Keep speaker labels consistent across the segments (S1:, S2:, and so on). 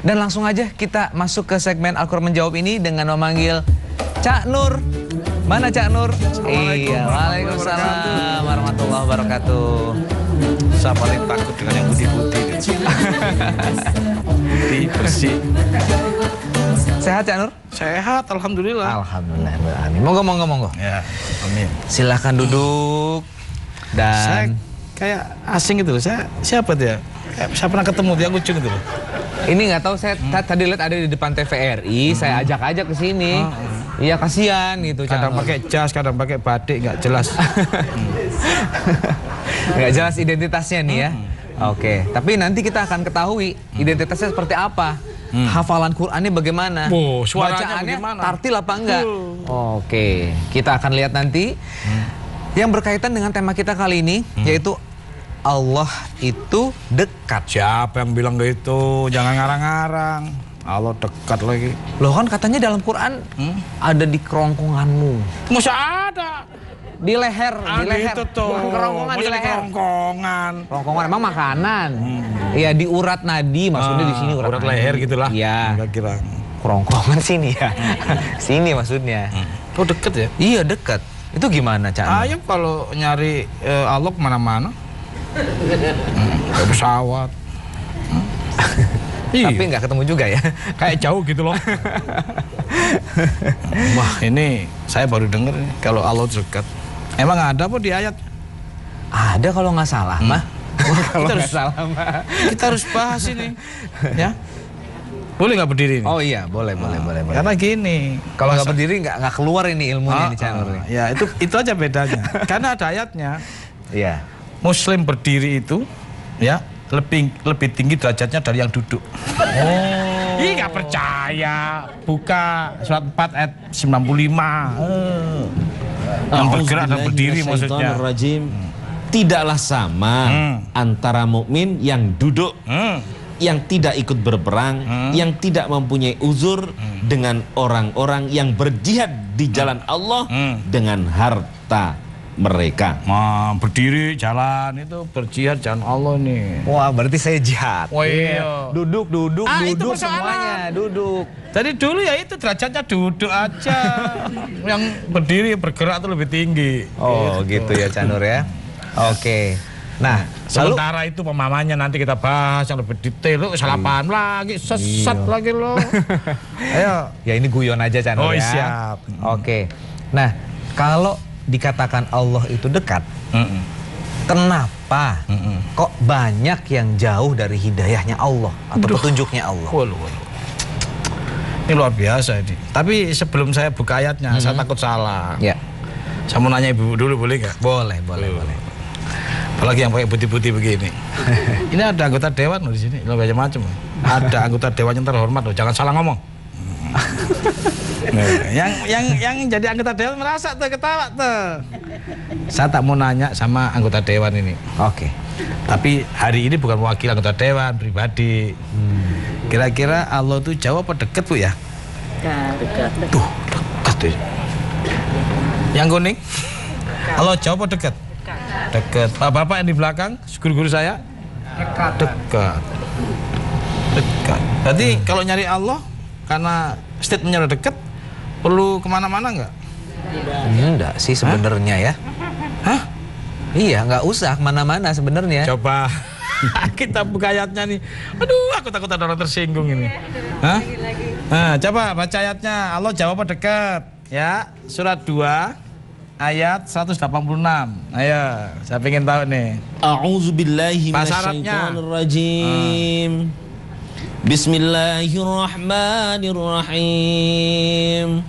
S1: Dan langsung aja kita masuk ke segmen Al-Quran Menjawab ini dengan memanggil Cak Nur. Mana Cak Nur? Iya, waalaikumsalam warahmatullahi wabarakatuh.
S2: Saya paling takut dengan yang putih-putih. Putih, bersih.
S1: Sehat Cak Nur?
S2: Sehat, alhamdulillah.
S1: Alhamdulillah. Monggo.
S2: Ya, amin.
S1: Silahkan duduk.
S2: Saya
S1: Dan
S2: kayak asing gitu loh. Siapa dia? Saya pernah ketemu dia lucu gitu loh.
S1: ini nggak tahu, saya tadi lihat ada di depan TVRI, saya ajak ke sini. Iya, kasihan gitu.
S2: Kadang pakai jas, kadang pakai batik, nggak jelas.
S1: Nggak jelas identitasnya nih ya. Oke, tapi nanti kita akan ketahui identitasnya seperti apa. Hafalan Qur'annya bagaimana?
S2: Suaranya
S1: bacaannya
S2: bagaimana?
S1: tartil apa enggak? Oke, kita akan lihat nanti. Yang berkaitan dengan tema kita kali ini, yaitu Allah itu dekat.
S2: Siapa yang bilang gitu? Jangan ngarang-ngarang. Allah dekat lagi.
S1: Loh, kan katanya dalam Quran ada di kerongkonganmu.
S2: Masa ada?
S1: Di leher, di leher.
S2: Itu tuh.
S1: Bukan kerongkongan, di
S2: Masa
S1: leher.
S2: kerongkongan.
S1: Kerongkongan emang makanan. Iya, di urat nadi, maksudnya di sini
S2: urat
S1: nadi.
S2: leher gitulah.
S1: Iya.
S2: Kira-kira.
S1: Kerongkongan sini ya. Sini maksudnya.
S2: Oh, deket ya?
S1: Iya, dekat. Itu gimana, Cak?
S2: Ayo kalau nyari Allah kemana-mana. Kayak pesawat.
S1: Tapi nggak ketemu juga ya.
S2: Kayak jauh gitu loh. Wah, ini saya baru dengar nih kalau Allah dekat. Emang ada apa di ayat?
S1: Ada kalau nggak salah, mah. Kalau nggak salah, mah.
S2: Kita harus bahas ini. Ya. Boleh nggak berdiri ini?
S1: Oh iya, boleh.
S2: Karena gini,
S1: Kalau nggak berdiri nggak keluar ini ilmunya nih, Cak Nur.
S2: ya itu aja bedanya. Karena ada ayatnya.
S1: Iya.
S2: Muslim berdiri itu ya lebih tinggi derajatnya dari yang duduk.
S1: Oh.
S2: Ih, nggak percaya. Buka surat 4 ayat 95. Yang bergerak dan berdiri maksudnya.
S3: Tidaklah sama antara mukmin yang duduk, yang tidak ikut berperang, yang tidak mempunyai uzur dengan orang-orang yang berjihad di jalan Allah dengan harta mereka.
S2: Berdiri jalan itu berjihad jalan Allah nih.
S1: Wah, berarti saya jihad.
S2: Wah, iya.
S1: Duduk
S2: itu
S1: semuanya, duduk.
S2: Jadi dulu ya itu derajatnya duduk aja. Yang berdiri bergerak itu lebih tinggi.
S1: Oh, gitu ya, Cak Nur ya. Oke. Nah,
S2: sementara itu pemahamannya nanti kita bahas yang lebih detail. Lu salah paham lagi, sesat lagi lo. Ayo.
S1: Ya ini guyon aja, Cak Nur
S2: Oh,
S1: ya.
S2: siap.
S1: Oke. Nah, kalau dikatakan Allah itu dekat, kenapa kok banyak yang jauh dari hidayahnya Allah atau petunjuknya Allah?
S2: Waduh. Ini luar biasa ini. Tapi sebelum saya buka ayatnya, saya takut salah.
S1: Ya.
S2: Saya mau nanya ibu dulu, boleh nggak?
S1: Boleh.
S2: Apalagi yang pakai putih-putih begini. Ini ada anggota dewan loh di sini, lo macam-macam. Ada anggota dewan yang terhormat loh, jangan salah ngomong. Nah, yang jadi anggota dewan merasa tuh ketawa tuh. Saya tak mau nanya sama anggota dewan ini.
S1: Oke.
S2: Tapi hari ini bukan mewakili anggota dewan pribadi. Kira-kira Allah tuh jauh apa deket Bu ya?
S4: Dekat.
S2: Tuh, dekat tuh. Yang kuning? Allah jauh apa deket? Dekat. Bapak yang di belakang, guru-guru saya? Dekat. Berarti kalau nyari Allah karena statementnya udah deket, perlu kemana-mana nggak?
S1: Enggak sih sebenarnya ya.
S2: Hah?
S1: Iya, nggak usah kemana-mana sebenarnya.
S2: Coba kita buka ayatnya nih. Aduh, aku takut ada orang tersinggung ini. Hah? Nah, coba baca ayatnya. Allah jawab apa dekat? Ya, surat 2 ayat 186. Ayo, saya pengen tahu nih.
S3: A'udzubillahi
S2: Bahasa Arabnya.
S3: minasyaitonirrajim. Bismillahirrahmanirrahim.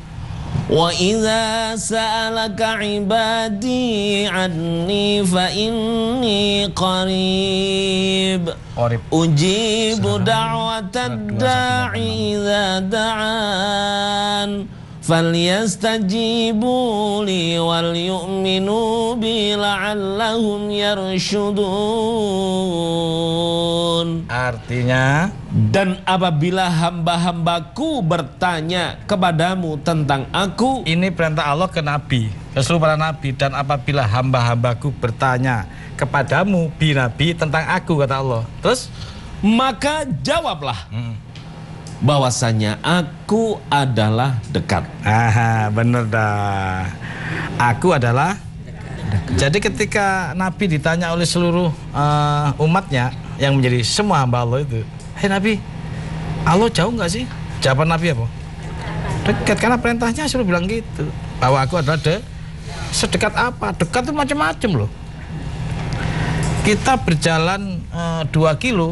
S3: Wa idza sa'alaka 'ibadi 'anni fa inni qarib. Ujibu da'watad da'i idza da'an. Falyastajibu li wal yu'minu bi la'allahum yarshudun.
S2: Artinya,
S3: dan apabila hamba-hambaku bertanya kepadamu tentang aku,
S2: ini perintah Allah ke Nabi, ke seluruh para Nabi. Dan apabila hamba-hambaku bertanya kepadamu, bi Nabi, tentang aku, kata Allah. Terus?
S3: maka jawablah. bahwasanya aku adalah dekat.
S2: Aha, bener dah. Aku adalah Jadi ketika Nabi ditanya oleh seluruh umatnya yang menjadi semua hamba Allah itu, "Hei Nabi, Allah jauh nggak sih?" Jawaban Nabi apa? Dekat, karena perintahnya suruh bilang gitu. Bahwa aku adalah sedekat apa? Dekat itu macam-macam loh. Kita berjalan 2 kilo,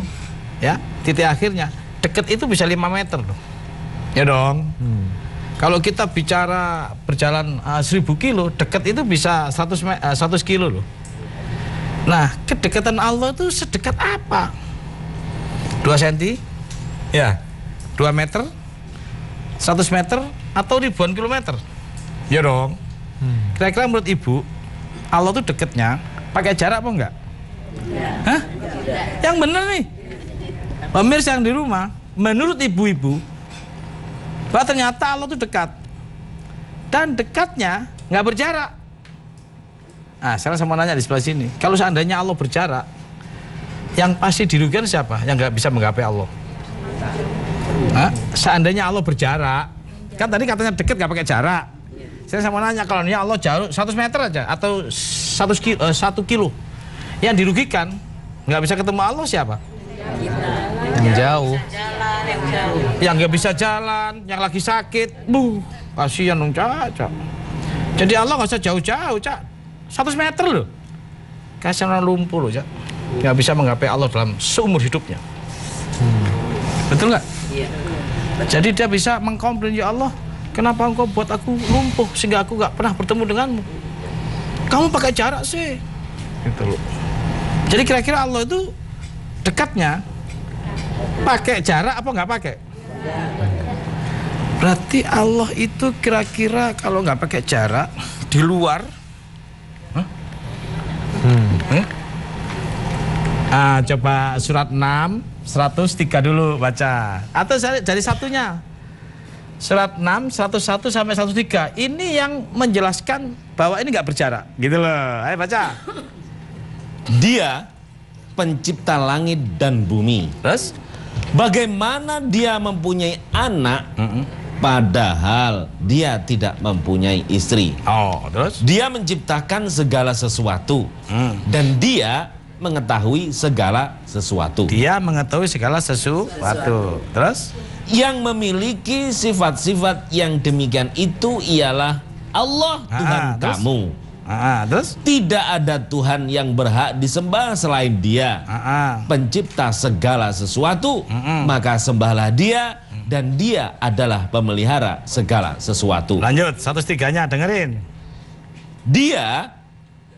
S2: ya, titik akhirnya dekat itu bisa 5 meter loh. Ya dong. Kalau kita bicara berjalan 1000 kilo, dekat itu bisa 100 kilo loh. Nah, kedekatan Allah itu sedekat apa? 2 cm? Ya, 2 meter? 100 meter? Atau ribuan kilometer? Ya dong. Kira-kira menurut ibu, Allah itu dekatnya pakai jarak apa enggak? Hah? Yang benar nih. Pemirsa yang di rumah, menurut ibu-ibu, bahwa ternyata Allah itu dekat. Dan dekatnya nggak berjarak. Nah, sekarang saya mau nanya di sebelah sini. Kalau seandainya Allah berjarak, yang pasti dirugikan siapa? Yang nggak bisa menggapai Allah. Nah, seandainya Allah berjarak, kan tadi katanya dekat nggak pakai jarak. Saya mau nanya, kalau ini Allah jauh 100 meter aja atau 1 kilo, yang dirugikan nggak bisa ketemu Allah siapa?
S1: Yang jauh.
S2: Yang nggak bisa jalan, yang lagi sakit, kasihan dong Cak. Jadi Allah nggak usah jauh-jauh Cak, 100 meter loh. Kasihan orang lumpuh loh Cak, nggak bisa menggapai Allah dalam seumur hidupnya. Betul nggak? Iya. Jadi dia bisa mengkomplain, ya Allah, kenapa engkau buat aku lumpuh sehingga aku nggak pernah bertemu denganmu? Kamu pakai jarak sih, gitu loh. Jadi kira-kira Allah itu dekatnya pakai jarak apa nggak pakai? Berarti Allah itu kira-kira kalau nggak pakai jarak di luar, coba surat 6 103 dulu baca, atau dari satunya surat 6 101 sampai 103. Ini yang menjelaskan bahwa ini nggak berjarak, gitu loh. Ayo baca.
S3: Dia pencipta langit dan bumi.
S2: Terus
S3: Bagaimana dia mempunyai anak padahal dia tidak mempunyai istri?
S2: Terus
S3: Dia menciptakan segala sesuatu dan dia mengetahui segala sesuatu.
S2: dia mengetahui segala sesuatu. Terus
S3: Yang memiliki sifat-sifat yang demikian itu ialah Allah Tuhan
S2: terus?
S3: kamu.
S2: Terus
S3: Tidak ada Tuhan yang berhak disembah selain Dia, pencipta segala sesuatu. Maka sembahlah Dia, dan Dia adalah pemelihara segala sesuatu.
S2: lanjut 103-nya dengerin.
S3: Dia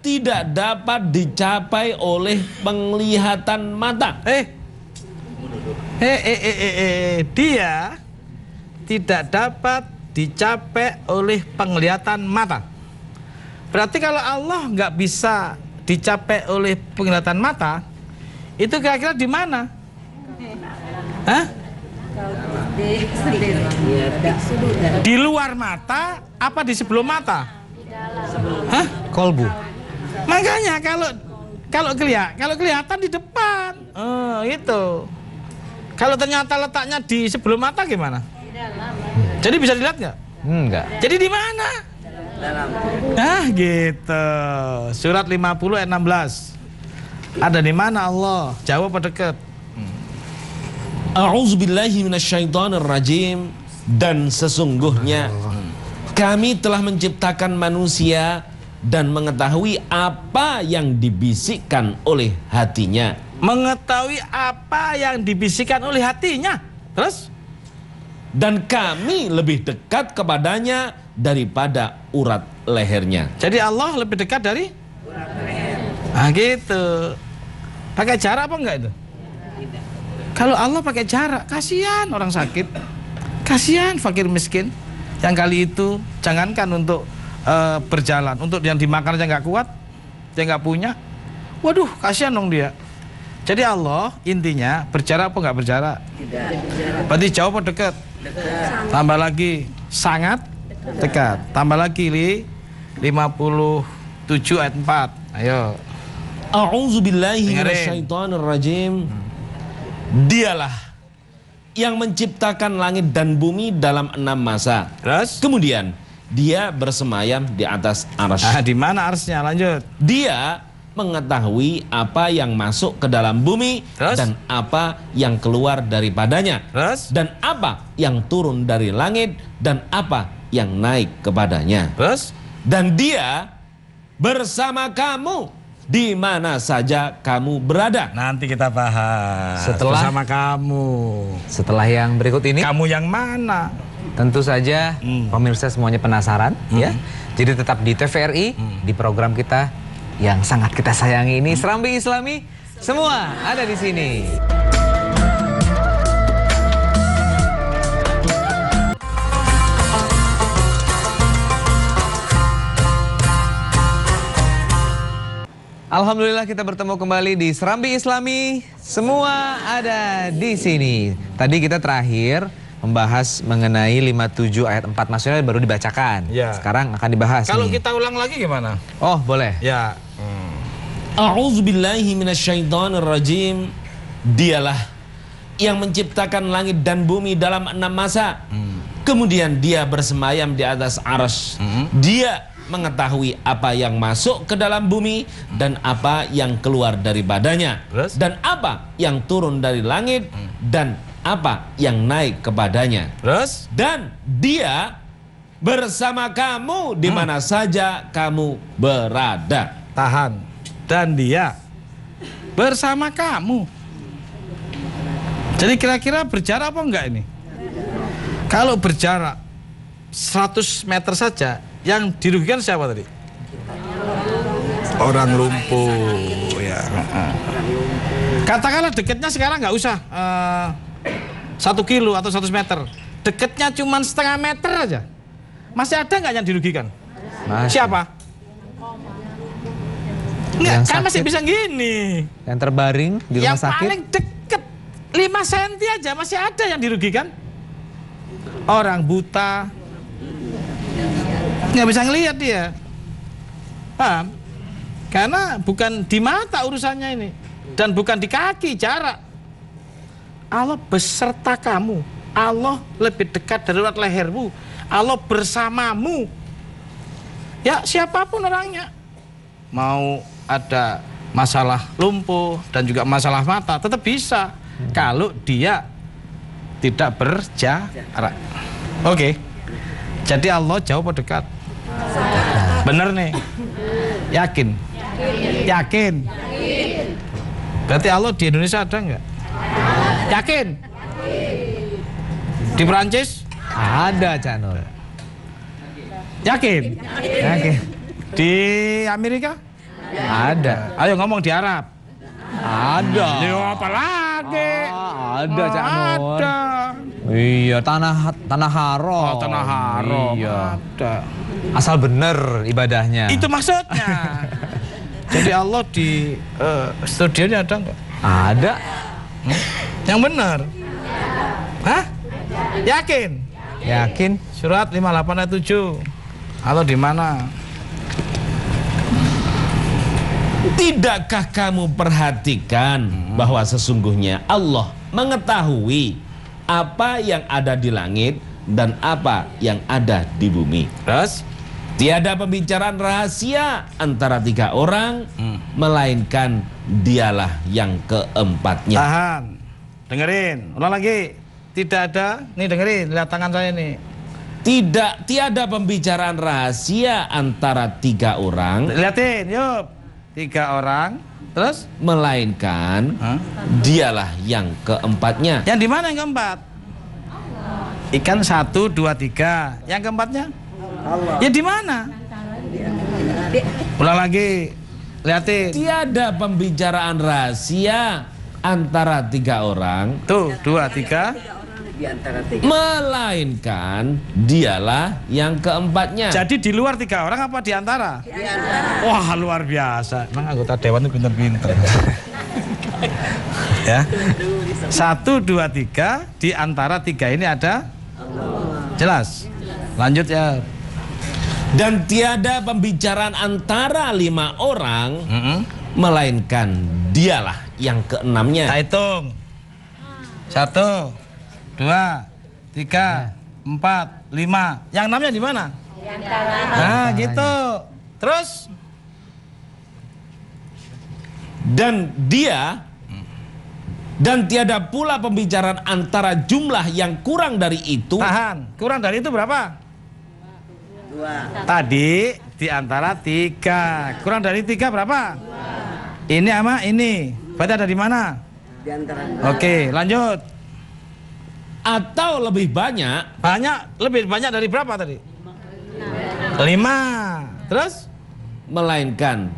S3: tidak dapat dicapai oleh penglihatan mata.
S2: Dia tidak dapat dicapai oleh penglihatan mata. Berarti kalau Allah nggak bisa dicapai oleh penglihatan mata, itu kira-kira di mana? Hah? Di luar mata apa di sebelum mata? Hah?
S1: Kolbu.
S2: Makanya kalau kelihatan di depan, itu. Kalau ternyata letaknya di sebelum mata gimana? Jadi bisa dilihat nggak?
S1: Enggak.
S2: Jadi di mana? Gitu. Surat 50 ayat 16. Ada di mana Allah? Jauh apa dekat?
S3: A'udzubillahi minasyaitonirrajim. Dan sesungguhnya kami telah menciptakan manusia dan mengetahui apa yang dibisikkan oleh hatinya.
S2: Mengetahui apa yang dibisikkan oleh hatinya. Terus?
S3: Dan kami lebih dekat kepadanya daripada urat lehernya.
S2: Jadi Allah lebih dekat dari urat leher. Gitu. Pakai jarak apa enggak itu? Kalau Allah pakai jarak, kasihan orang sakit, kasihan fakir miskin. Yang kali itu jangankan untuk berjalan, untuk yang dimakan aja nggak kuat, dia nggak punya. Waduh, kasihan dong dia. Jadi Allah intinya berjarak apa nggak berjarak? Tidak. Berarti jauh apa dekat? Dekat. Tambah lagi sangat dekat. Tambah lagi 57 ayat 4. Ayo.
S3: A'udzubillahi minasyaitonirrajim. Dialah yang menciptakan langit dan bumi dalam 6 masa.
S2: Terus?
S3: Kemudian dia bersemayam di atas arsy.
S2: Ah, di mana arsnya? Lanjut.
S3: Dia mengetahui apa yang masuk ke dalam bumi.
S2: Terus?
S3: Dan apa yang keluar daripadanya.
S2: Terus?
S3: Dan apa yang turun dari langit dan apa yang naik kepadanya.
S2: Terus?
S3: Dan dia bersama kamu di mana saja kamu berada.
S2: Nanti kita bahas.
S1: Setelah-
S2: bersama kamu.
S1: Setelah yang berikut ini,
S2: Kamu yang mana?
S1: tentu saja pemirsa semuanya penasaran ya. Jadi tetap di TVRI di program kita yang sangat kita sayangi ini, Serambi Islami, semua ada di sini. Alhamdulillah kita bertemu kembali di Serambi Islami, semua ada di sini. Tadi kita terakhir membahas mengenai 57 ayat 4 maksudnya baru dibacakan.
S2: Ya.
S1: Sekarang akan dibahas
S2: Kalau
S1: nih.
S2: kita ulang lagi gimana?
S1: Oh, boleh.
S2: Ya.
S3: A'udzubillahi minasyaitonirrajim. Dialah yang menciptakan langit dan bumi dalam 6 masa. Kemudian dia bersemayam di atas arsy. Dia mengetahui apa yang masuk ke dalam bumi dan apa yang keluar daripadanya.
S2: Terus?
S3: Dan apa yang turun dari langit dan apa yang naik kepadanya.
S2: Terus?
S3: Dan dia bersama kamu di mana saja kamu berada.
S2: Tahan. Dan dia bersama kamu. Jadi kira-kira berjarak apa enggak ini? Kalau berjarak 100 meter saja, yang dirugikan siapa tadi? Orang lumpuh ya. Katakanlah deketnya sekarang nggak usah 1 kilo atau 100 meter. Deketnya cuma setengah meter aja. Masih ada nggak yang dirugikan?
S1: Masih.
S2: Siapa? Enggak,
S1: Yang
S2: kan masih
S1: sakit.
S2: bisa gini.
S1: Yang terbaring di rumah
S2: Yang
S1: sakit.
S2: paling deket 5 cm aja masih ada yang dirugikan. Orang buta nggak bisa ngelihat dia. Paham? Karena bukan di mata urusannya ini. Dan bukan di kaki jarak. Allah beserta kamu. Allah lebih dekat dari lehermu. Allah bersamamu. Ya siapapun orangnya. Mau ada masalah lumpuh dan juga masalah mata tetap bisa. Kalau dia tidak berjarak. Oke. Jadi Allah jauh atau dekat? Bener nih. Yakin? Yakin. Berarti Allah di Indonesia ada nggak? Yakin? Di Perancis?
S1: Ada, Cak Nur.
S2: Yakin?
S1: Oke.
S2: Di Amerika?
S1: Ada.
S2: Ayo ngomong di Arab.
S1: Ada.
S2: Yo apa lagi?
S1: Ada, Cak Nur.
S2: Ada.
S1: Iya, tanah haram.
S2: Oh, tanah haram.
S1: Iya.
S2: Ada.
S1: Asal bener ibadahnya.
S2: Itu maksudnya. Jadi Allah di studionya ada nggak?
S1: Ada.
S2: Yang benar? Hah? Yakin?
S1: Yakin?
S2: Surat 58 ayat 7. Allah di mana?
S3: Tidakkah kamu perhatikan bahwa sesungguhnya Allah mengetahui apa yang ada di langit dan apa yang ada di bumi.
S2: Terus?
S3: Tiada pembicaraan rahasia antara 3 orang, melainkan dialah yang keempatnya.
S2: Tahan. Dengerin. Ulang lagi. Tidak ada. Nih dengerin. Lihat tangan saya nih.
S3: Tiada pembicaraan rahasia antara 3 orang,
S2: Lihatin. Yuk. 3 orang. Terus?
S3: melainkan
S2: Hah?
S3: dialah yang keempatnya.
S2: Yang di mana yang keempat? Ikan 1, 2, 3. Yang keempatnya? Allah. Ya di mana? Ulang lagi. Lihatin.
S3: Tiada pembicaraan rahasia antara 3 orang,
S2: Tuh, 2, 3.
S3: melainkan dialah yang keempatnya.
S2: Jadi di luar 3 orang apa di antara? Wah, luar biasa. Emang anggota dewan itu pinter-pinter. Ya. 1, 2, 3. Di antara 3 ini ada? Jelas. Lanjut ya.
S3: Dan tiada pembicaraan antara 5 orang, melainkan dialah yang keenamnya.
S2: Kita hitung. 1, 2, 3, 4, 5. Yang 6-nya di mana? Nah, gitu. Terus
S3: dan tiada pula pembicaraan antara jumlah yang kurang dari itu.
S2: tahan. Kurang dari itu berapa? 2. Tadi di antara 3. Kurang dari 3 berapa? 2. Ini sama ini. Berarti ada di mana? Di antara. Oke, lanjut.
S3: Atau lebih banyak.
S2: Lebih banyak dari berapa tadi? 5. Terus?
S3: Melainkan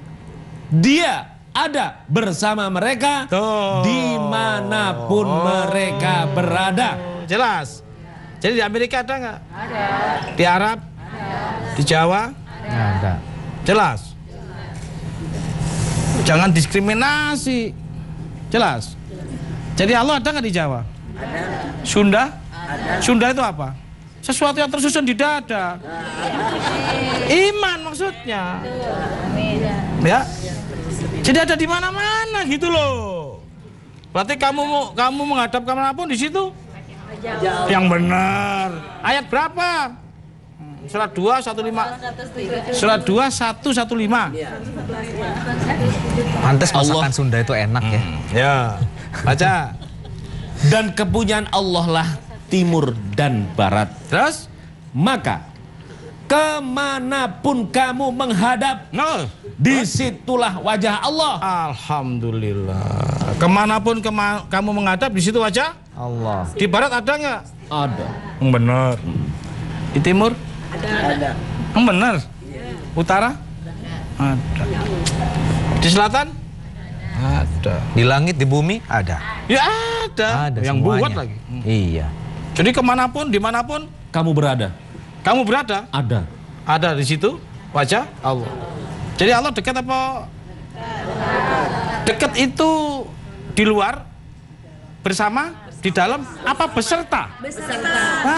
S3: dia ada bersama mereka.
S2: Tuh.
S3: Dimanapun mereka berada.
S2: Jelas. Jadi di Amerika ada nggak? Ada. Di Arab? Ada. Di Jawa?
S1: Ada.
S2: Jelas. Jangan diskriminasi. Jelas. Jadi Allah ada nggak di Jawa? Ada. Sunda? Ada. Sunda itu apa? Sesuatu yang tersusun di dada. Iman maksudnya. Ya. Jadi ada di mana-mana gitu loh. Berarti kamu menghadap kemanapun di situ? Yang benar. Ayat berapa? Surat 2:15. Surat 2:115.
S1: Pantes masakan Sunda itu enak ya.
S2: Ya. Baca.
S3: Dan kepunyaan Allah lah timur dan barat.
S2: Terus?
S3: Maka kemanapun kamu menghadap, disitulah wajah Allah.
S2: Alhamdulillah. Kemanapun kamu menghadap, di situ wajah
S1: Allah.
S2: Di barat ada nggak?
S3: Ada.
S2: Benar. Di timur? Ada. Benar. Utara? Ada. Di selatan? Ada.
S1: Di langit, di bumi ada.
S2: Ya ada.
S1: Ada
S2: yang
S1: semuanya.
S2: buat lagi.
S1: Iya.
S2: Jadi kemanapun, dimanapun
S3: Kamu berada.
S2: kamu berada,
S3: Ada.
S2: di situ wajah Allah. Jadi Allah dekat apa? Dekat itu di luar, bersama, di dalam, apa beserta? Beserta.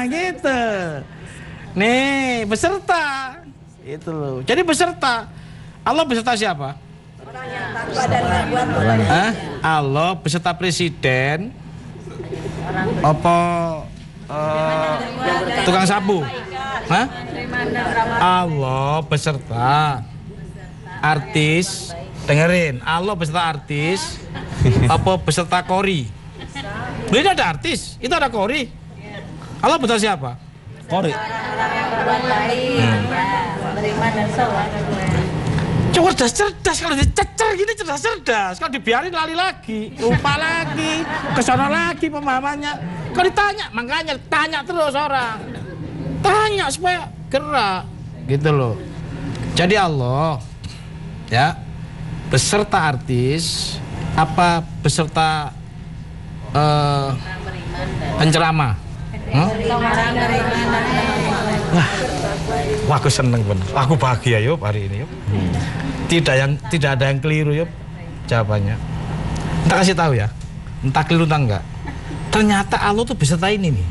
S2: Gitu. Nih, beserta. Itu loh. Jadi beserta. Allah beserta siapa? Orang yang takwa dan berbuat baik. Allah beserta presiden. Apa tukang sapu? Hah? Allah beserta artis. Dengerin, Allah beserta artis. Apa beserta kori? Ini ada artis, itu ada kori. Allah beserta siapa?
S3: Kori.
S2: Cerdas kalau dicecer gini cerdas. Kalau dibiarin lali lagi, lupa lagi, kesana lagi pemahamannya. Kalau ditanya, makanya tanya terus orang. Tanya supaya gerak, gitu loh. Jadi Allah, ya, beserta artis, apa beserta penceramah? Wah, aku seneng bener. Aku bahagia yuk hari ini yuk. Tidak ada yang keliru yuk jawabannya. Entah kasih tahu ya. Entah keliru entah enggak. Ternyata Allah tuh beserta ini nih.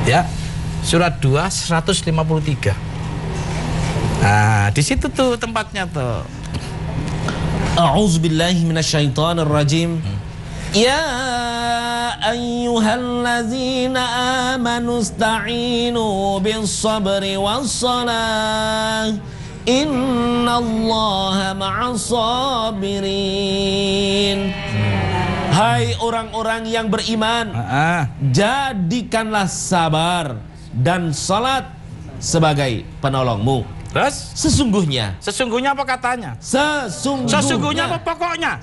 S2: Ya. Surat 2:153. Nah, di situ tuh tempatnya tuh.
S3: A'udzubillahi minasyaitonirrajim. Ya ayyuhallazina amanu ista'inu bis-sabri was-salah. Innallaha ma'as-sabirin. Hai orang-orang yang beriman, jadikanlah sabar dan salat sebagai penolongmu.
S2: Terus?
S3: Sesungguhnya
S2: Sesungguhnya apa katanya?
S3: Sesungguhnya
S2: Sesungguhnya apa pokoknya?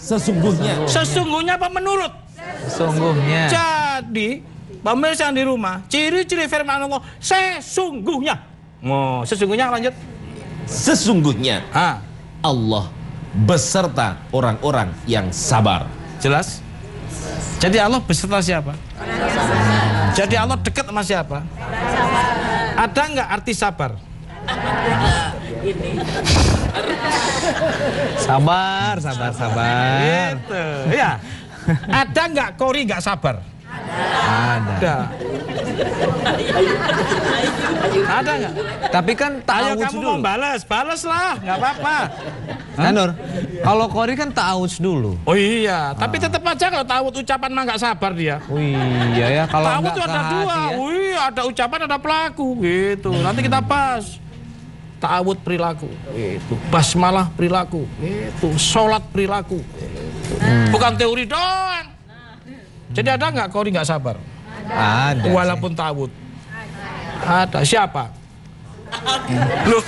S3: Sesungguhnya
S2: apa menurut?
S1: Sesungguhnya.
S2: Jadi, pemirsa yang di rumah, ciri-ciri firman Allah, sesungguhnya. Sesungguhnya lanjut.
S3: Sesungguhnya Allah beserta orang-orang yang sabar.
S2: Jelas? Jadi Allah beserta siapa? Jadi Allah dekat sama siapa? Ada nggak arti sabar?
S1: Sabar.
S2: Gitu. Ya. Ada nggak kori nggak sabar?
S1: Ada.
S2: Ada nggak?
S1: Tapi kan
S2: Ayo
S1: ta'awudz
S2: kamu
S1: dulu.
S2: mau balas lah, nggak apa-apa.
S1: Nur, kalau Qori kan ta'awudz dulu.
S2: Oh iya, tapi tetap aja kalau ta'awudz ucapan mah nggak sabar dia.
S1: Oh iya ya, kalau
S2: Ta'awudz
S1: nggak
S2: itu
S1: ke
S2: ada
S1: hati
S2: dua,
S1: ya.
S2: wih ada ucapan ada pelaku gitu. Nanti kita pas. Ta'awudz perilaku, itu. Basmalah perilaku, itu. Sholat perilaku, itu. Bukan teori doang. Jadi ada nggak Qori nggak sabar?
S1: Ada.
S2: Walaupun ta'awudz. Ada siapa? Loh,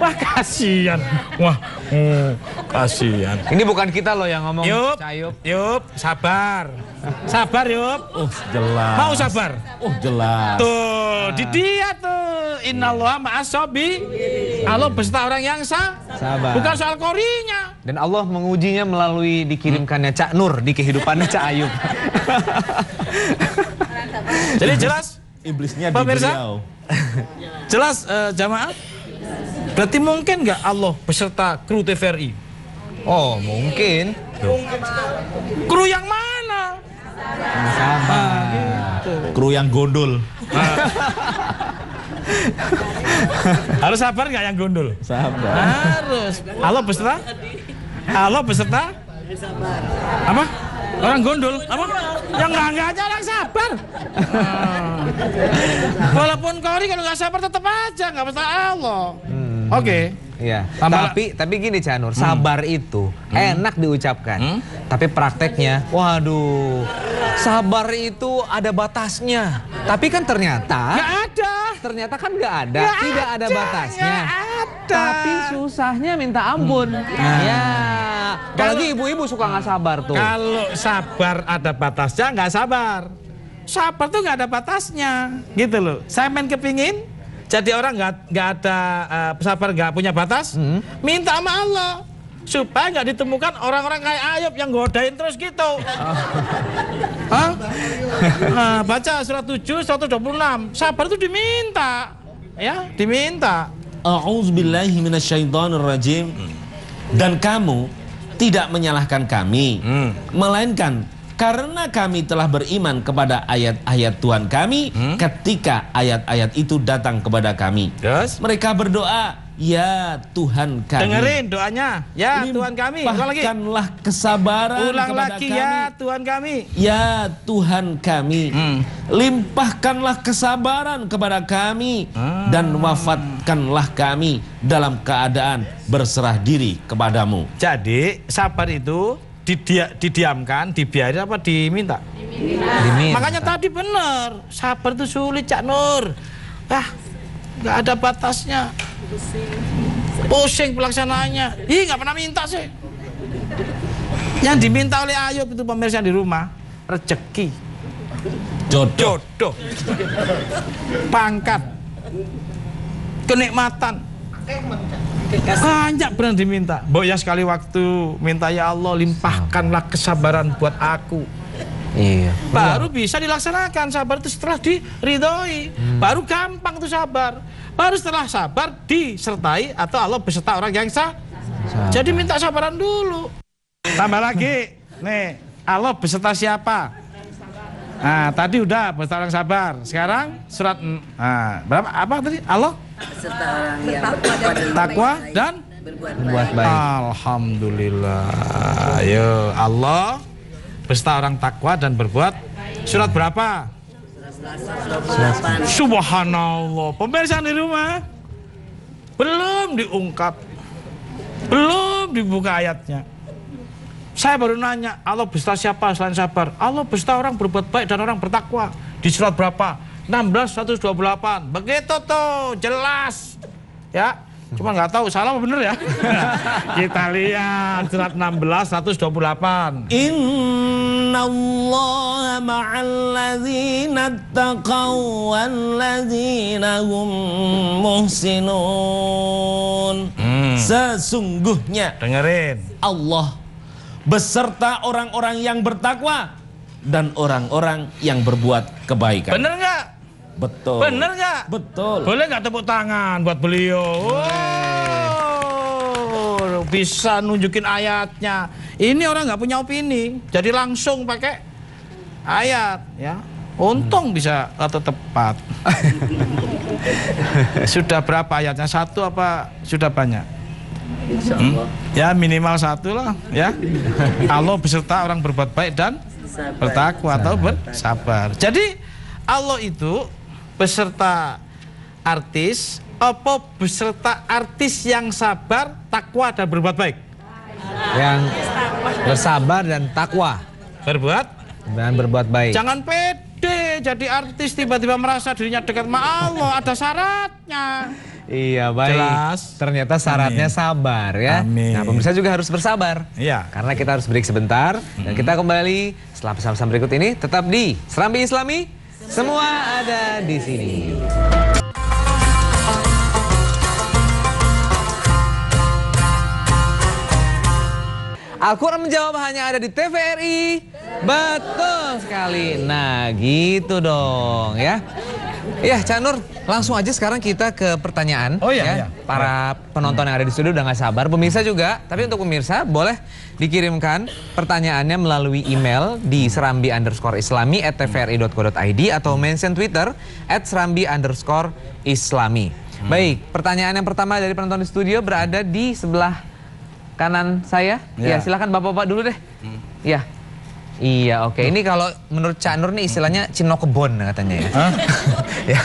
S2: wah kasihan, wah, kasihan.
S1: Ini bukan kita loh yang ngomong.
S2: Yup,
S1: Cayup.
S2: Yup, sabar, sabar Yup.
S3: Jelas.
S2: Mau sabar?
S3: Jelas.
S2: Tuh, di dia tuh. Innallaha ma'as-sabi. Allah beserta orang yang
S1: Sabar.
S2: bukan soal Qorinya.
S1: Dan Allah mengujinya melalui dikirimkannya Cak Nur di kehidupannya Cak Ayub.
S2: Jadi jelas,
S3: Iblisnya di
S2: Pemirsa?
S3: beliau.
S2: jelas jamaah. Berarti mungkin nggak Allah beserta kru TVRI?
S1: Oh mungkin.
S2: Kru yang mana?
S1: Sabar.
S3: Kru yang gondol.
S2: Harus sabar nggak yang gondol?
S3: Sabar.
S2: Harus. Allah beserta? Allah beserta? Apa? Orang gondol? Apa? Yang nggak aja orang sabar. Walaupun Qori kalau nggak sabar tetap aja nggak beserta Allah. Oke.
S1: Iya.
S2: Tambah-
S1: Tapi gini Cak Nur, sabar itu enak diucapkan. Tapi prakteknya, waduh, sabar itu ada batasnya. Tapi kan ternyata
S2: Nggak ada.
S1: Ternyata kan nggak ada,
S2: Nggak
S1: tidak ada batasnya.
S2: nggak ada.
S1: Tapi susahnya minta ampun. Ya, apalagi ibu-ibu suka nggak sabar tuh.
S2: Kalau sabar ada batasnya, nggak sabar. Sabar tuh nggak ada batasnya, gitu loh. Saya main kepingin jadi orang nggak ada sabar nggak punya batas, minta sama Allah supaya nggak ditemukan orang-orang kayak Ayub yang godain terus gitu. Hah? Nah, baca surat 7, 126. Sabar itu diminta, ya, diminta.
S3: A'udzubillahi minasyaitonirrajim. Dan kamu tidak menyalahkan kami, melainkan karena kami telah beriman kepada ayat-ayat Tuhan kami ketika ayat-ayat itu datang kepada kami.
S2: Terus?
S3: Mereka berdoa, ya Tuhan kami.
S2: Dengerin doanya, ya Tuhan kami. Ulang lagi.
S3: Limpahkanlah kesabaran
S2: Ulang
S3: kepada
S2: lagi
S3: kami.
S2: ya Tuhan kami.
S3: Ya Tuhan kami, limpahkanlah kesabaran kepada kami dan wafatkanlah kami dalam keadaan berserah diri kepadamu.
S2: Jadi sabar itu didiamkan, dibiarin apa diminta?
S1: Diminta.
S2: Makanya tadi bener, sabar itu sulit Cak Nur. Nggak ada batasnya. Pusing pelaksanaannya. Ih nggak pernah minta sih. Yang diminta oleh Ayub itu pemirsa di rumah, rezeki,
S3: Jodoh.
S2: jodoh, pangkat, kenikmatan. Banyak benar diminta. Mbok ya sekali waktu minta, ya Allah limpahkanlah kesabaran buat aku.
S1: Iya.
S2: Baru bisa dilaksanakan. Sabar itu setelah diridhoi. Baru gampang tuh sabar. Baru setelah sabar disertai atau Allah beserta orang yang sah. Jadi minta sabaran dulu. Tambah lagi. Nih, Allah beserta siapa? Nah, tadi udah beserta orang sabar. Sekarang surat berapa? Apa tadi? Allah
S4: Serta orang yang bertakwa dan
S2: takwa dan
S1: Berbuat baik.
S2: alhamdulillah. Ayo, Allah beserta orang takwa dan berbuat. Surat berapa? Subhanallah. Pemirsa di rumah belum diungkap, belum dibuka ayatnya. Saya baru nanya, Allah beserta siapa selain sabar? Allah beserta orang berbuat baik dan orang bertakwa. Di surat berapa? 16, 128. Begitu tuh, jelas. Ya, cuma nggak tahu salah apa bener ya. Kita lihat surat 16, 128.
S3: Innallaha ma'alladzina taqaw walladzina hum muhsinun. Sesungguhnya
S2: Dengerin.
S3: Allah beserta orang-orang yang bertakwa dan orang-orang yang berbuat kebaikan.
S2: Bener nggak?
S3: Betul.
S2: Bener nggak?
S3: Betul.
S2: Boleh nggak tepuk tangan buat beliau? Wow, bisa nunjukin ayatnya. Ini orang nggak punya opini, jadi langsung pakai ayat, ya. Untung bisa atau tepat. Sudah berapa ayatnya? Satu apa sudah banyak?
S4: Insya Allah.
S2: Ya minimal satu lah ya. Allah beserta orang berbuat baik dan bertakwa atau bersabar. Jadi Allah itu beserta artis apa beserta artis yang sabar, takwa dan berbuat baik?
S1: Yang bersabar dan takwa
S2: Berbuat
S1: dan berbuat baik.
S2: Jangan pede jadi artis tiba-tiba merasa dirinya dekat sama Allah, ada syaratnya.
S1: Iya, baik.
S2: Jelas.
S1: Ternyata syaratnya
S2: Amin.
S1: sabar ya.
S2: Amin.
S1: Nah, pemirsa juga harus bersabar.
S2: Iya.
S1: Karena kita harus break sebentar dan kita kembali setelah pesan-pesan berikut ini tetap di Serambi Islami. Semua ada di sini. Al-Quran menjawab hanya ada di TVRI. Betul sekali. Nah, gitu dong ya. Ya, Cak Nur, langsung aja sekarang kita ke pertanyaan.
S2: Oh iya,
S1: ya.
S2: iya.
S1: Para penonton yang ada di studio udah gak sabar. Pemirsa juga, tapi untuk pemirsa boleh dikirimkan pertanyaannya melalui email di serambi_islami@tvri.co.id atau mention Twitter @serambi_islami. Baik, pertanyaan yang pertama dari penonton di studio berada di sebelah kanan saya. Ya, silakan bapak-bapak dulu deh. Ya. Iya, oke. Ini kalau menurut Cak Nur nih istilahnya Cino kebon katanya ya. Ya.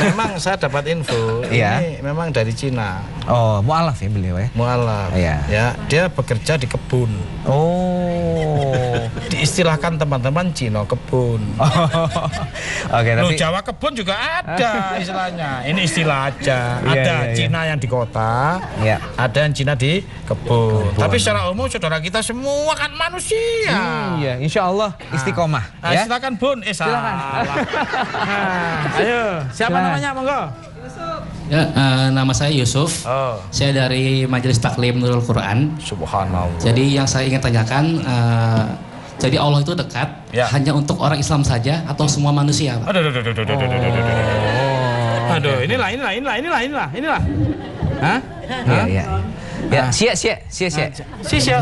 S2: Memang saya dapat info,
S1: Iya.
S2: ini memang dari Cina.
S1: Oh, mualaf ya beliau ya.
S2: Mualaf.
S1: Iya.
S2: Ya, dia bekerja di kebun.
S1: Oh.
S2: Diistilahkan teman-teman Cino kebun.
S1: Oke,
S2: Loh,
S1: tapi
S2: Jawa kebun juga ada istilahnya. Ini istilah aja.
S1: Iya,
S2: Ada
S1: iya, iya.
S2: Cina yang di kota,
S1: Iya.
S2: ada yang Cina di kebun. Tapi secara umum saudara kita semua kan manusia.
S1: iya, insya Allah istiqomah
S2: Nah,
S1: ya.
S2: silakan Bun.
S1: Silakan.
S2: Salah. Nah, ayo, siapa
S1: Silakan.
S2: namanya? Monggo.
S5: Ya, nama saya Yusuf.
S2: Oh,
S5: Saya dari Majelis Taklim Nurul Quran.
S2: subhanallah.
S5: Jadi yang saya ingin tanyakan, jadi Allah itu dekat
S2: Ya.
S5: hanya untuk orang Islam saja atau semua manusia, Pak?
S2: Aduh, aduh, aduh, aduh, aduh, aduh, aduh, aduh. Aduh, inilah. Hah?
S1: Iya, iya. Ya, sia.
S2: Sisya.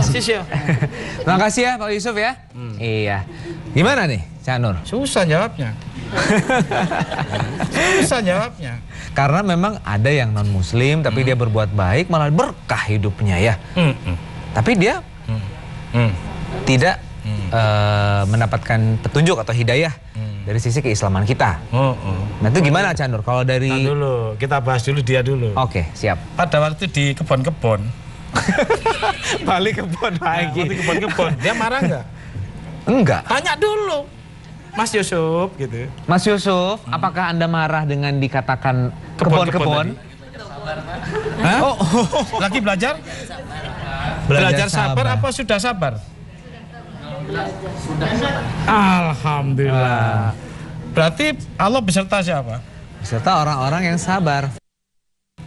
S1: Terima kasih ya Pak Yusuf ya. Iya. Gimana nih, Cak Nur?
S2: Susah jawabnya. Susah jawabnya.
S1: Karena memang ada yang non muslim tapi dia berbuat baik malah berkah hidupnya ya. Tapi dia tidak mendapatkan petunjuk atau hidayah dari sisi keislaman kita. Nah itu gimana Cak Nur? Kalau dari
S2: Nah, dulu, kita bahas dulu dia dulu.
S1: Oke, siap.
S2: Pada waktu di kebun-kebun,
S1: Balik kebun
S2: waktu kebun-kebun, dia marah nggak?
S1: Enggak.
S2: Tanya dulu, Mas Yusuf, gitu.
S1: Mas Yusuf, apakah Anda marah dengan dikatakan kebun-kebun?
S2: Hah?
S1: Oh,
S2: Lagi belajar?
S1: Belajar
S2: sabar
S1: sabar.
S2: apa sudah sabar? Alhamdulillah. Berarti Allah beserta siapa?
S1: beserta orang-orang yang sabar.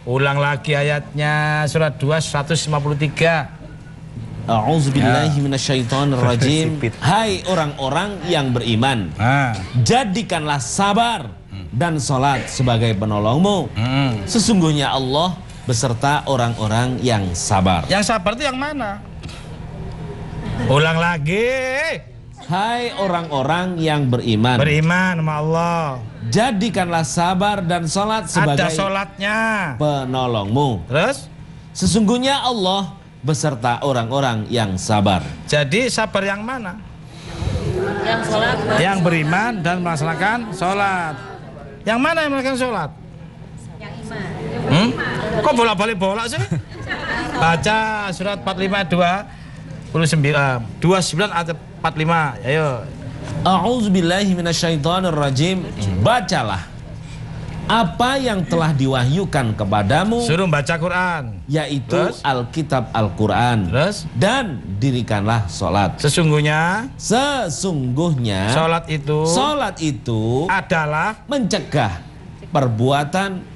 S2: Ulang lagi ayatnya, surat 2, 153.
S3: A'udzubillahi minasyaitonirrajim. Hai orang-orang yang beriman,
S2: Nah.
S3: jadikanlah sabar dan sholat sebagai penolongmu. Sesungguhnya Allah beserta orang-orang yang sabar.
S2: Yang sabar itu yang mana? Ulang lagi.
S3: Hai orang-orang yang beriman,
S2: Beriman sama Allah.
S3: jadikanlah sabar dan sholat
S2: Ada
S3: sebagai
S2: sholatnya.
S3: penolongmu.
S2: Terus?
S3: Sesungguhnya Allah beserta orang-orang yang sabar.
S2: Jadi sabar yang mana?
S4: Yang sholat
S2: Yang beriman dan melaksanakan sholat. Yang mana yang melaksanakan sholat? Kok bolak-balik bolak sih? Baca surat 45 29 ayat 45. Ayo.
S3: A'udzubillahi minasyaitonirrajim. Bacalah apa yang telah diwahyukan kepadamu,
S2: Suruh baca Quran.
S3: yaitu
S2: Terus?
S3: Alkitab Al-Quran.
S2: Terus?
S3: Dan dirikanlah sholat.
S2: Sesungguhnya
S3: Sesungguhnya
S2: sholat itu
S3: adalah
S2: adalah,
S3: mencegah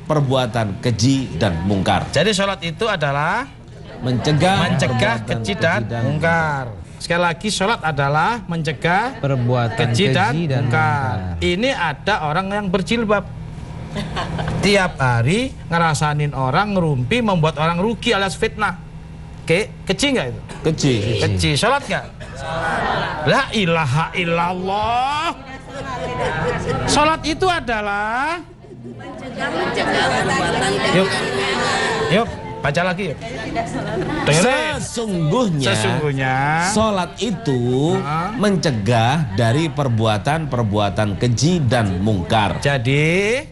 S3: perbuatan keji dan mungkar.
S2: jadi sholat itu adalah
S3: Mencegah
S2: mencegah
S3: perbuatan
S2: keji dan mungkar. Sekali lagi, sholat adalah mencegah
S1: Perbuatan
S2: keji dan
S1: mungkar.
S2: mungkar. Ini ada orang yang berjilbab. Tiap hari ngerasanin orang ngerumpi, membuat orang rugi alias fitnah. Keji nggak itu?
S3: Keji.
S2: Keji. Sholat nggak? La ilaha illallah. Sholat itu adalah, yuk, Baca lagi. Dengerin.
S3: Sesungguhnya sholat itu mencegah dari perbuatan-perbuatan keji dan mungkar.
S2: Jadi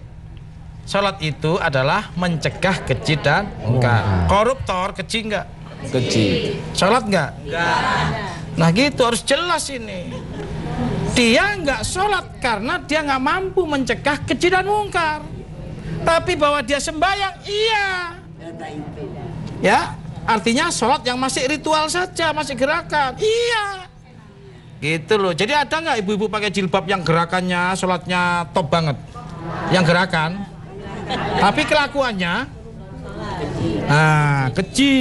S2: sholat itu adalah mencegah keji dan mungkar. Koruptor keji enggak?
S3: Keji.
S2: Sholat enggak? Nah gitu harus jelas ini. Dia enggak sholat karena dia enggak mampu mencegah keji dan mungkar. Tapi bahwa dia sembahyang, iya. Ya, artinya sholat yang masih ritual saja, masih gerakan, iya. Gitu loh. Jadi ada nggak ibu-ibu pakai jilbab yang gerakannya, sholatnya top banget, yang gerakan, tapi kelakuannya, keji,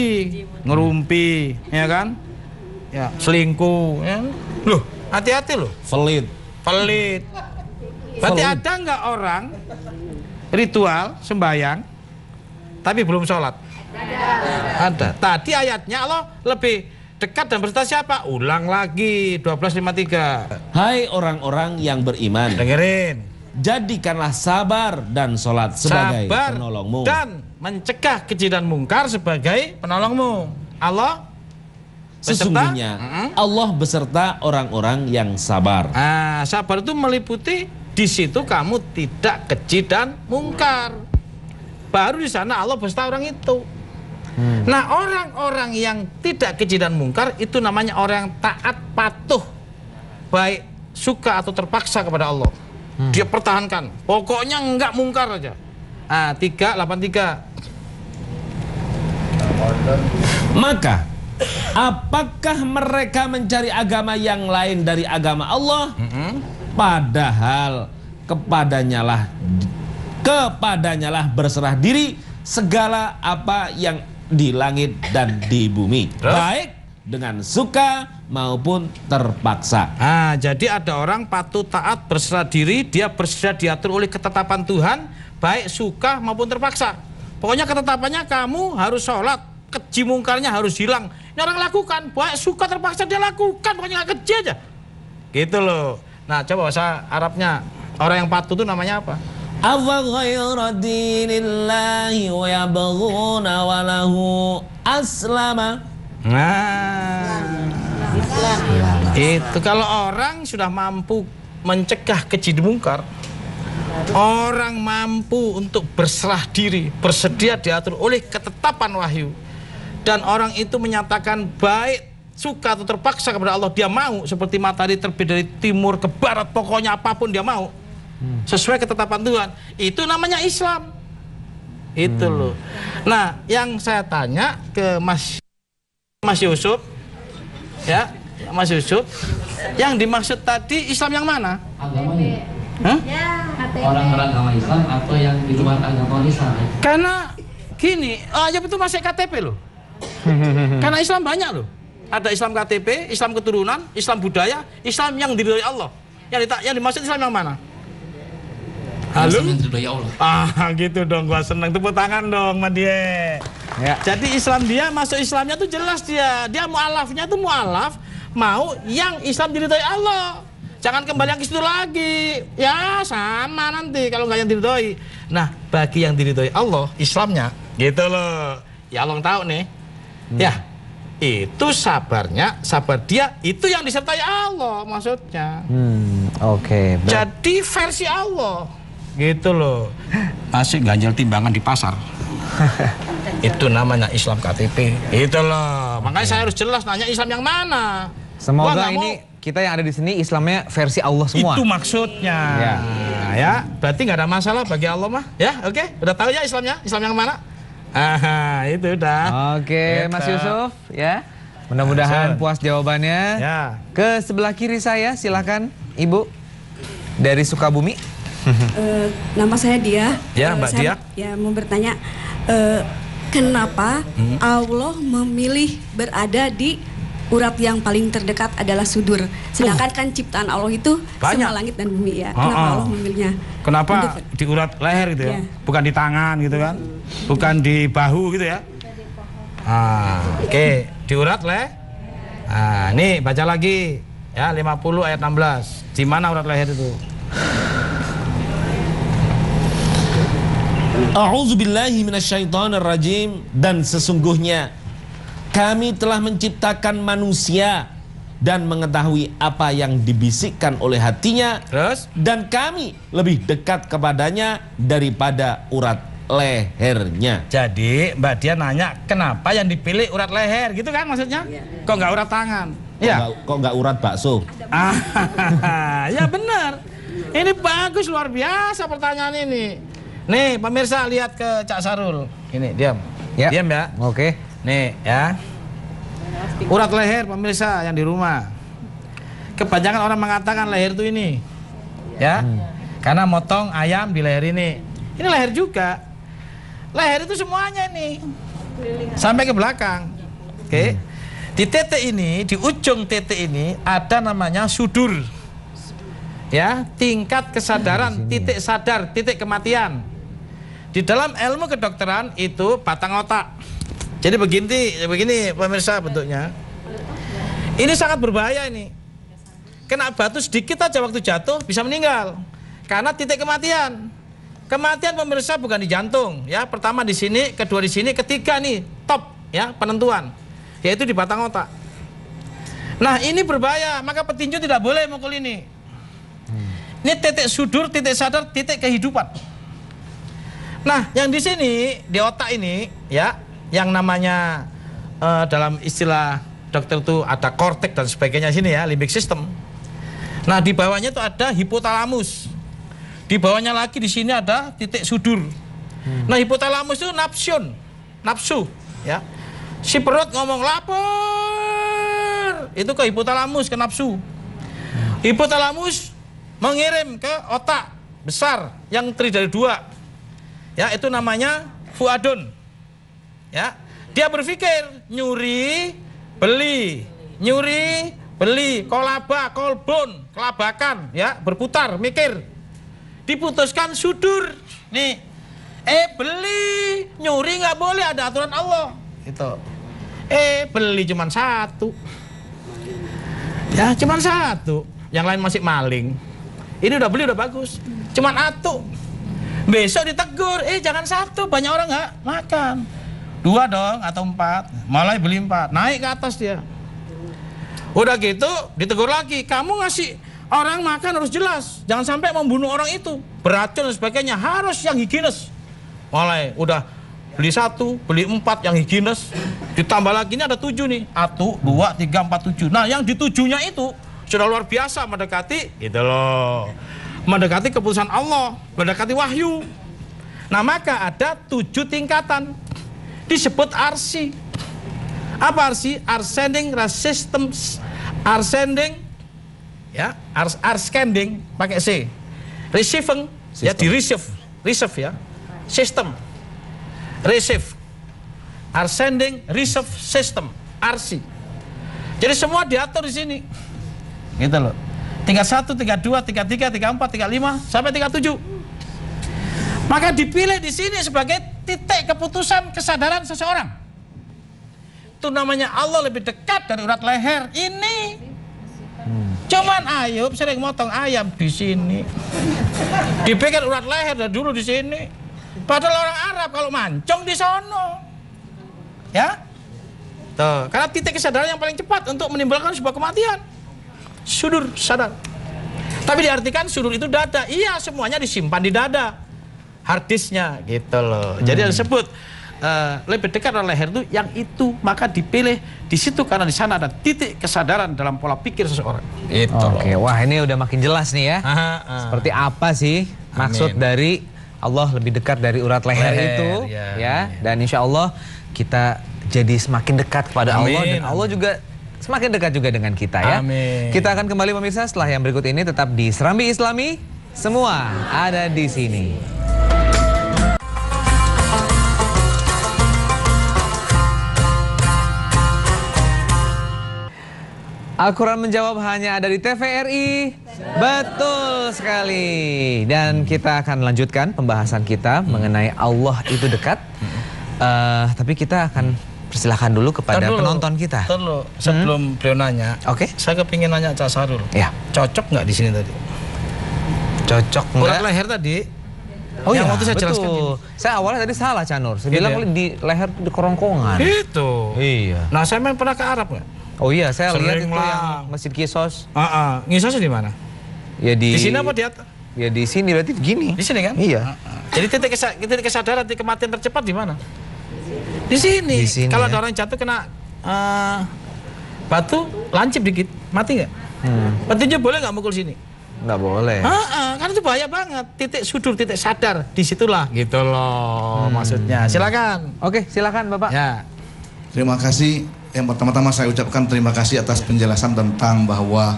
S2: ngerumpi, ya kan, ya selingkuh, ya. Loh, hati-hati loh. Pelit. Berarti ada nggak orang ritual sembahyang tapi belum sholat? Ada. Tadi ayatnya Allah lebih dekat dan berserta siapa? Ulang lagi 12:53.
S3: Hai orang-orang yang beriman,
S2: Dengerin.
S3: jadikanlah sabar dan sholat sebagai
S2: Sabar
S3: penolongmu
S2: dan mencegah keji dan mungkar sebagai penolongmu. Allah beserta?
S3: Sesungguhnya Allah beserta orang-orang yang sabar.
S2: Sabar itu meliputi di situ kamu tidak keji dan mungkar. Baru di sana Allah beserta orang itu. Nah, orang-orang yang tidak keji dan mungkar itu namanya orang yang taat patuh, baik suka atau terpaksa kepada Allah. Dia pertahankan, pokoknya enggak mungkar aja. 383.
S3: Maka apakah mereka mencari agama yang lain dari agama Allah? Padahal kepadanyalah berserah diri segala apa yang di langit dan di bumi, baik dengan suka maupun terpaksa.
S2: Jadi ada orang patuh taat berserah diri, dia bersedia diatur oleh ketetapan Tuhan, baik suka maupun terpaksa. Pokoknya ketetapannya kamu harus sholat, keji mungkarnya harus hilang. Ini orang lakukan, baik suka terpaksa dia lakukan, pokoknya nggak keji aja. Gitu loh. Nah, coba bahasa Arabnya orang yang patuh itu namanya apa?
S3: Afaghayra dinillahi wa yabghuna wa lahu aslama.
S2: Itu kalau orang sudah mampu mencegah keji dan mungkar, orang mampu untuk berserah diri, bersedia diatur oleh ketetapan wahyu, dan orang itu menyatakan baik suka atau terpaksa kepada Allah, dia mau seperti matahari terbit dari timur ke barat, pokoknya apapun dia mau sesuai ketetapan Tuhan, itu namanya Islam. Itu loh. Nah, yang saya tanya ke Mas Yusuf, ya, Mas Yusuf, yang dimaksud tadi Islam yang mana?
S5: Agamanya. Orang beragama Islam atau yang di luar agama Islam?
S2: Karena gini, Ayub itu masih KTP loh. Karena Islam banyak loh. Ada Islam KTP, Islam keturunan, Islam budaya, Islam yang diridhoi Allah. Yang dimaksud Islam yang mana? Halo?
S5: Islam yang diridhoi Allah.
S2: Gitu dong, gua seneng, tepuk tangan dong sama dia. Ya. Jadi Islam dia masuk Islamnya tuh jelas dia mualafnya tuh mualaf mau yang Islam diridhoi Allah. Jangan kembali yang ke situ lagi. Ya sama nanti kalau nggak yang diridhoi. Nah, bagi yang diridhoi Allah, Islamnya gitu loh. Ya Allah tahu nih. Ya. Itu sabarnya, sabar dia itu yang disertai Allah maksudnya.
S1: Oke.
S2: Jadi versi Allah. Gitu loh. Masih ganjal timbangan di pasar. Itu namanya Islam KTP. Itu loh. Makanya saya harus jelas nanya Islam yang mana.
S1: Semoga ini kita yang ada di sini Islamnya versi Allah semua.
S2: Itu maksudnya. Ya, berarti nggak ada masalah bagi Allah mah. Ya, oke. Udah tahu ya Islamnya? Islam yang mana? Itu udah.
S1: Oke, Mas Yusuf, ya. Mudah-mudahan puas jawabannya.
S2: Ya.
S1: Ke sebelah kiri saya, silakan Ibu dari Sukabumi.
S6: Nama saya Dia.
S2: Ya, Mbak Dia.
S6: Ya, mau bertanya, kenapa Allah memilih berada di urat yang paling terdekat adalah sudur, sedangkan kan ciptaan Allah itu
S2: banyak,
S6: semua langit dan bumi ya. Kenapa Allah memilihnya?
S2: Kenapa di urat leher gitu ya? Bukan di tangan gitu kan? Bukan di bahu gitu ya? Oke, di urat leher. Nih baca lagi ya 50 ayat 16. Di mana urat leher itu?
S3: A'udzubillahi minasyaitonirrajim. Dan sesungguhnya kami telah menciptakan manusia dan mengetahui apa yang dibisikkan oleh hatinya.
S2: Terus?
S3: Dan kami lebih dekat kepadanya daripada urat lehernya.
S2: Jadi Mbak Dia nanya kenapa yang dipilih urat leher gitu kan maksudnya? Kok nggak urat tangan?
S3: Kok nggak urat bakso?
S2: Ya benar. Ini bagus, luar biasa pertanyaan ini. Nih pemirsa lihat ke Cak Sarul. Ini diam.
S1: Ya.
S2: Diam ya.
S1: Oke.
S2: Nih ya. Urat leher pemirsa yang di rumah. Kebanyakan orang mengatakan leher itu ini. Ya. Karena motong ayam di leher ini. Ini leher juga. Leher itu semuanya nih. Sampai ke belakang. Oke. Di titik ini, di ujung titik ini ada namanya sudur. Ya, tingkat kesadaran, titik sadar, titik kematian. Di dalam ilmu kedokteran itu batang otak. Jadi begini pemirsa bentuknya. Ini sangat berbahaya ini. Kena batu sedikit aja waktu jatuh bisa meninggal. Karena titik kematian. Kematian pemirsa bukan di jantung, ya. Pertama di sini, kedua di sini, ketiga nih top, ya, penentuan. Yaitu di batang otak. Nah, ini berbahaya, maka petinju tidak boleh mukul ini. Ini titik sudur, titik sadar, titik kehidupan. Nah, yang di sini, di otak ini, ya, yang namanya dalam istilah dokter itu ada korteks dan sebagainya sini ya, limbic system. Nah, di bawahnya itu ada hipotalamus. Di bawahnya lagi di sini ada titik sudur. Nah, hipotalamus itu nafsu, ya. Si perut ngomong lapar, itu ke hipotalamus, ke nafsu. Hipotalamus mengirim ke otak besar yang terdiri dari dua, ya, itu namanya fuadun, ya. Dia berpikir nyuri beli, kolaba, kolbon, kelabakan, ya, berputar mikir, diputuskan sudur nih, beli, nyuri nggak boleh, ada aturan Allah itu. Beli cuman satu, ya, cuman satu, yang lain masih maling. Ini udah beli udah bagus, cuman satu. Besok ditegur, jangan satu, banyak orang nggak makan. 2 dong atau 4, malah beli 4, naik ke atas dia. Udah gitu ditegur lagi, kamu ngasih orang makan harus jelas, jangan sampai membunuh orang itu, beracun dan sebagainya, harus yang higienis. Mulai udah beli 1, beli 4 yang higienis, ditambah lagi ini ada 7 nih, 1, 2, 3, 4, 7. Nah, yang di 7-nya itu sudah luar biasa mendekati itu loh, mendekati keputusan Allah, mendekati wahyu. Nah, maka ada 7 tingkatan, disebut arsi. Apa arsi? Ascending resistance, ascending, ya, ascending pakai C, receiving, ya, di receive ya, sistem, receive, ascending receive system, arsi. Jadi semua diatur di sini. Gitu loh. 31, 32, 33, 34, 35 sampai 37. Maka dipilih di sini sebagai titik keputusan kesadaran seseorang. Itu namanya Allah lebih dekat dari urat leher ini. Cuman Ayub sering motong ayam di sini. Dipikir urat leher dari dulu di sini. Padahal orang Arab kalau mancung di sono. Ya? Tuh, karena titik kesadaran yang paling cepat untuk menimbulkan sebuah kematian. Sudur, sadar. Tapi diartikan sudur itu dada. Iya, semuanya disimpan di dada. Harddisknya gitu loh. Jadi disebut lebih dekat dengan leher itu yang itu, maka dipilih di situ karena di sana ada titik kesadaran dalam pola pikir seseorang. Itu.
S1: Oke, wah ini udah makin jelas nih ya. Seperti apa sih maksud dari Allah lebih dekat dari urat leher itu, ya. Dan insya Allah kita jadi semakin dekat kepada Allah dan Allah juga semakin dekat juga dengan kita ya.
S2: Amin.
S1: Kita akan kembali pemirsa setelah yang berikut ini, tetap di Serambi Islami, semua ada di sini. Al-Quran menjawab hanya ada di TVRI. Betul sekali. Dan kita akan lanjutkan pembahasan kita mengenai Allah itu dekat. Tapi kita akan persilahkan dulu kepada penonton kita.
S2: Sebelum beliau nanya, saya kepingin nanya Cak Sarul.
S1: Ya.
S2: Cocok nggak di sini tadi?
S1: Cocok nggak?
S2: Urat leher tadi
S1: Oh
S2: yang
S1: iya,
S2: waktu saya jelaskan gini.
S1: Saya awalnya tadi salah Canur. Saya
S2: Gitu
S1: bilang
S2: ya?
S1: di leher di kerongkongan.
S2: Itu.
S1: Iya.
S2: Nah, saya memang pernah ke Arab nggak?
S1: Oh iya, saya lihat
S2: Sering
S1: itu
S2: lah.
S1: yang Masjid Kisos.
S2: Ngisosnya di mana?
S1: Ya
S2: Di sini apa di atas?
S1: Ya di sini berarti gini.
S2: Di sini kan?
S1: Iya.
S2: Jadi titik kesadaran, titik kematian tercepat di mana? Di sini.
S1: Di sini,
S2: Kalau
S1: ya.
S2: ada orang jatuh kena batu, lancip dikit, mati nggak? Petinju boleh nggak mukul sini?
S1: Nggak boleh.
S2: Kan itu bahaya banget. Titik sudur, titik sadar, disitulah gitu loh maksudnya. Silakan.
S1: Oke, silakan Bapak.
S2: Ya.
S7: Terima kasih. Yang pertama-tama saya ucapkan terima kasih atas penjelasan tentang bahwa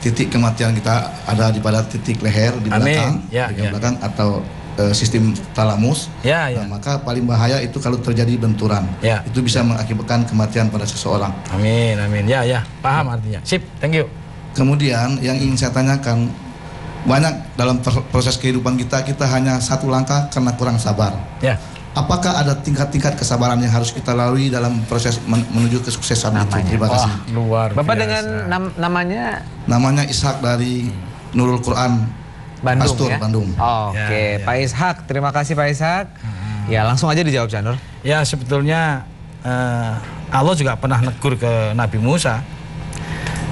S7: titik kematian kita ada di pada titik leher di belakang,
S2: Ya,
S7: di
S2: ya.
S7: belakang atau sistem talamus.
S2: Ya, ya.
S7: Nah, maka paling bahaya itu kalau terjadi benturan.
S2: Ya.
S7: Itu bisa mengakibatkan kematian pada seseorang.
S2: Amin, amin. Ya, ya. Paham artinya. Sip, thank you.
S7: Kemudian yang ingin saya tanyakan, banyak dalam proses kehidupan kita hanya satu langkah karena kurang sabar.
S2: Ya.
S7: Apakah ada tingkat-tingkat kesabaran yang harus kita lalui dalam proses menuju kesuksesan itu? Terima kasih.
S2: Luar
S1: Bapak
S2: biasa.
S1: dengan namanya
S7: Namanya Ishak dari Nurul Quran
S1: Bandung
S7: Pastur,
S1: ya?
S7: Bandung.
S1: Oke,
S2: Ya, ya.
S1: Pak Ishak, terima kasih Pak Ishak. Ya, langsung aja dijawab Canur.
S2: Ya, sebetulnya Allah juga pernah negur ke Nabi Musa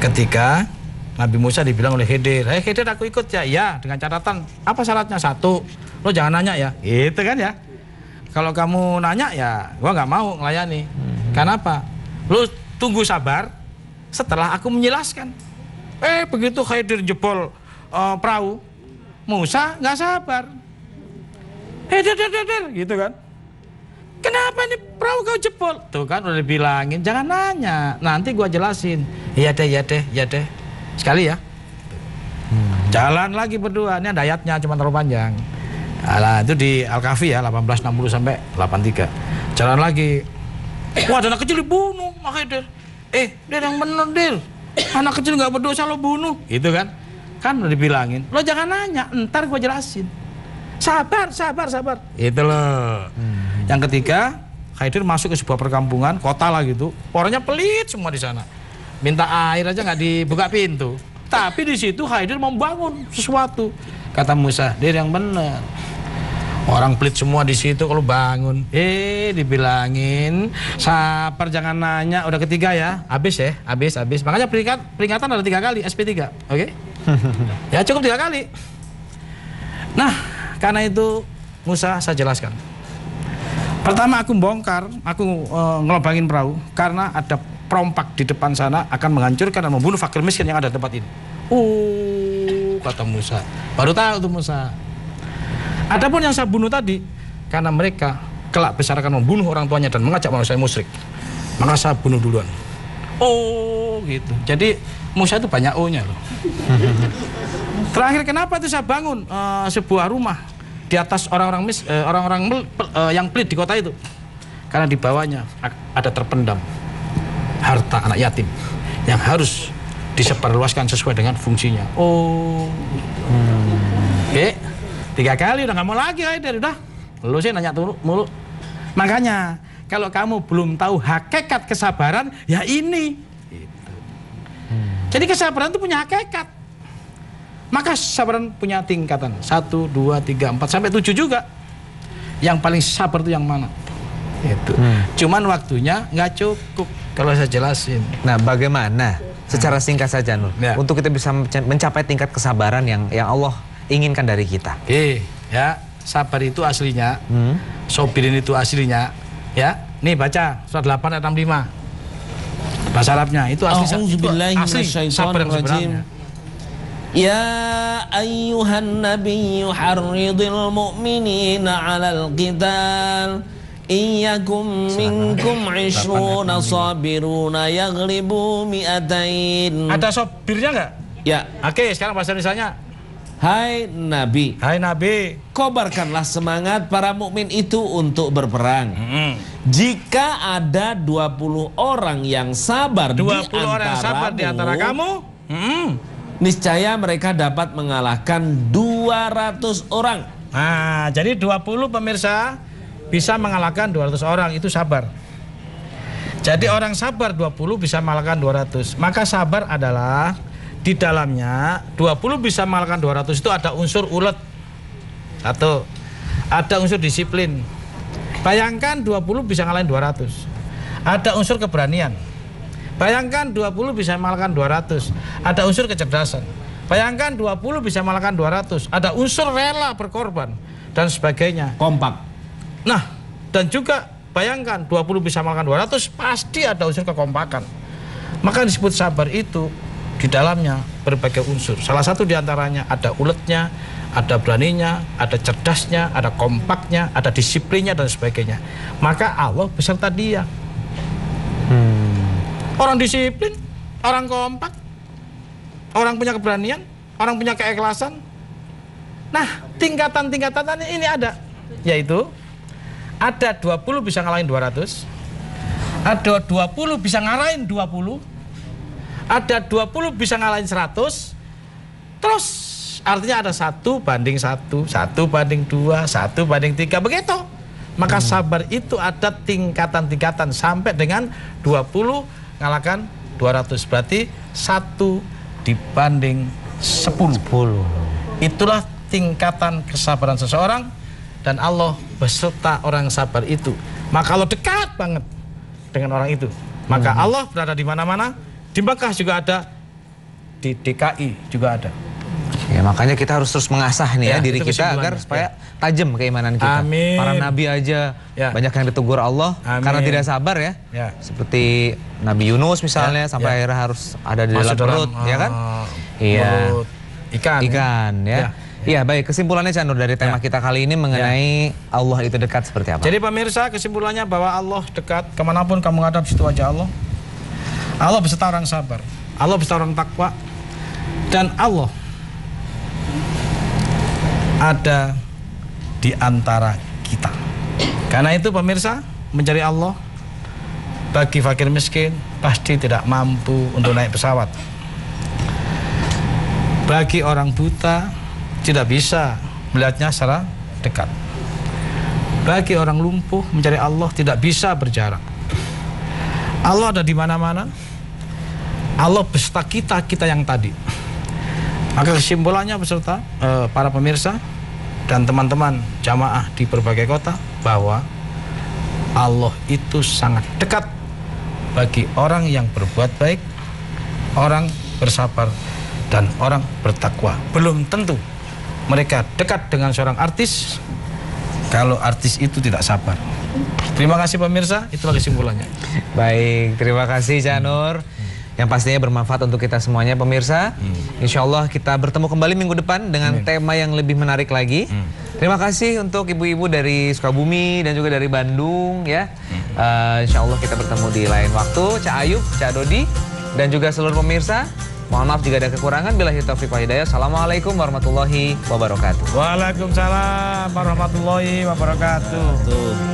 S2: ketika Nabi Musa dibilang oleh Khidir, Khidir aku ikut ya, ya dengan catatan apa syaratnya? 1, lo jangan nanya ya, gitu kan ya. Kalau kamu nanya ya, gua nggak mau ngelayani. Kenapa? Lo tunggu sabar setelah aku menjelaskan. Begitu Khidir jebol perahu, Musa nggak sabar. Khidir, gitu kan. Kenapa ini perahu kau jebol? Tuh kan udah dibilangin, jangan nanya, nanti gua jelasin. Iya deh. Sekali ya. Jalan lagi berdua. Ini ada ayatnya cuma terlalu panjang. Alah, itu di Al-Kahfi ya 1860 sampai 83. Jalan lagi. Wah, ada anak kecil dibunuh, makanya Dir yang bener Dir. Anak kecil nggak berdosa lo bunuh, gitu kan? Kan udah dibilangin. Lo jangan nanya, ntar gua jelasin. Sabar. Itu loh. Yang ketiga, Khidir masuk ke sebuah perkampungan, kota lah gitu. Orangnya pelit semua di sana. Minta air aja nggak dibuka pintu. Tapi di situ Khidir membangun sesuatu. Kata Musa, Dir yang benar. Orang pelit semua di situ kalau bangun. Dibilangin sabar jangan nanya. Udah ketiga ya, habis. Makanya peringatan ada 3 kali, SP3, oke? Ya cukup 3 kali. Nah, karena itu Musa saya jelaskan. Pertama aku bongkar, aku ngelobangin perahu karena ada perompak di depan sana akan menghancurkan dan membunuh fakir miskin yang ada di tempat ini. Kata Musa. Baru tahu tuh Musa. Adapun yang saya bunuh tadi karena mereka kelak besar akan membunuh orang tuanya dan mengajak manusia musyrik. Maka saya bunuh duluan. Gitu. Jadi Musa itu banyak O-nya loh. Terakhir kenapa itu saya bangun sebuah rumah di atas orang-orang yang pelit di kota itu. Karena di bawahnya ada terpendam harta anak yatim yang harus disebarluaskan sesuai dengan fungsinya. Oke, 3 kali udah nggak mau lagi Khidir, udah. Lu sih nanya mulu. Makanya kalau kamu belum tahu hakikat kesabaran, ya ini. Gitu. Jadi kesabaran itu punya hakikat. Maka kesabaran punya tingkatan 1, 2, 3, 4 sampai 7 juga. Yang paling sabar itu yang mana? Itu. Cuman waktunya nggak cukup kalau saya jelasin.
S1: Nah, bagaimana secara singkat saja Nur
S2: Ya.
S1: untuk kita bisa mencapai tingkat kesabaran yang Allah inginkan dari kita?
S2: Ya, sabar itu aslinya, sobirin itu aslinya, ya. Nih baca surat 8 ayat 65. Bahasa Arabnya itu asli sabar yang sebenarnya.
S3: Ya ayyuhan nabiyyu harridil mu'minina 'alal qital iyyakum minkum 'ishruna sabiruna yaghlibu mi'atain.
S2: Ada sobirnya enggak?
S3: Ya,
S2: Oke, sekarang bahasa Indonesianya.
S3: hai Nabi, kobarkanlah semangat para mukmin itu untuk berperang. Jika ada 20 orang yang sabar
S2: 20 orang yang sabar di antara kamu,
S3: niscaya mereka dapat mengalahkan 200 orang.
S2: Nah, jadi 20 pemirsa bisa mengalahkan 200 orang, itu sabar. Jadi orang sabar 20 bisa mengalahkan 200. Maka sabar adalah di dalamnya 20 bisa mengalahkan 200 itu ada unsur ulet. 1. ada unsur disiplin. Bayangkan 20 bisa ngalahin 200. Ada unsur keberanian. Bayangkan 20 bisa mengalahkan 200. Ada unsur kecerdasan. Bayangkan 20 bisa mengalahkan 200. Ada unsur rela berkorban dan sebagainya.
S3: Kompak.
S2: Nah, dan juga bayangkan 20 bisa mengalahkan 200, pasti ada unsur kekompakan. Maka disebut sabar itu di dalamnya berbagai unsur. Salah satu diantaranya ada uletnya, ada beraninya, ada cerdasnya, ada kompaknya, ada disiplinnya dan sebagainya. Maka Allah beserta dia. Orang disiplin, orang kompak, orang punya keberanian, orang punya keikhlasan. Nah, tingkatan-tingkatan ini ada, yaitu ada 20 bisa ngalahin 200, ada 20 bisa ngalahin 20, ada 20 bisa ngalahin 100, terus artinya ada 1 banding 1, 1 banding 2, 1 banding 3, begitu. Maka sabar itu ada tingkatan-tingkatan sampai dengan 20 ngalahkan 200, berarti 1 dibanding 10. Itulah tingkatan kesabaran seseorang, dan Allah beserta orang sabar itu. Maka Allah dekat banget dengan orang itu. Maka Allah berada di mana-mana. Di Mekah juga ada, di DKI juga ada.
S1: Ya, makanya kita harus terus mengasah nih ya diri
S2: itu
S1: kita agar supaya tajam keimanan kita.
S2: Amin.
S1: Para nabi aja banyak yang ditegur Allah karena tidak sabar ya. Seperti Nabi Yunus misalnya sampai akhirnya harus ada di dalam perut, ya kan? Iya. Ikan ya. Iya, baik. Kesimpulannya Cak Nur dari tema kita kali ini mengenai Allah itu dekat seperti apa?
S2: Jadi pemirsa, kesimpulannya bahwa Allah dekat kemanapun kamu ngadap, situ aja Allah. Allah beserta orang sabar, Allah beserta orang takwa, dan Allah ada di antara kita. Karena itu pemirsa, mencari Allah bagi fakir miskin pasti tidak mampu untuk naik pesawat. Bagi orang buta tidak bisa melihatnya secara dekat. Bagi orang lumpuh mencari Allah tidak bisa berjarak. Allah ada di mana-mana. Allah beserta kita yang tadi. Maka kesimpulannya beserta para pemirsa dan teman-teman jamaah di berbagai kota bahwa Allah itu sangat dekat bagi orang yang berbuat baik, orang bersabar, dan orang bertakwa. Belum tentu mereka dekat dengan seorang artis kalau artis itu tidak sabar. Terima kasih pemirsa, itulah kesimpulannya.
S1: Baik, terima kasih Cak Nur. Yang pastinya bermanfaat untuk kita semuanya pemirsa. Insya Allah kita bertemu kembali minggu depan dengan tema yang lebih menarik lagi. Terima kasih untuk ibu-ibu dari Sukabumi dan juga dari Bandung ya. Insya Allah kita bertemu di lain waktu. Cak Ayub, Cak Dodi, dan juga seluruh pemirsa. Mohon maaf jika ada kekurangan. Billahi taufiq wal hidayah. Assalamualaikum warahmatullahi wabarakatuh.
S2: Waalaikumsalam warahmatullahi wabarakatuh.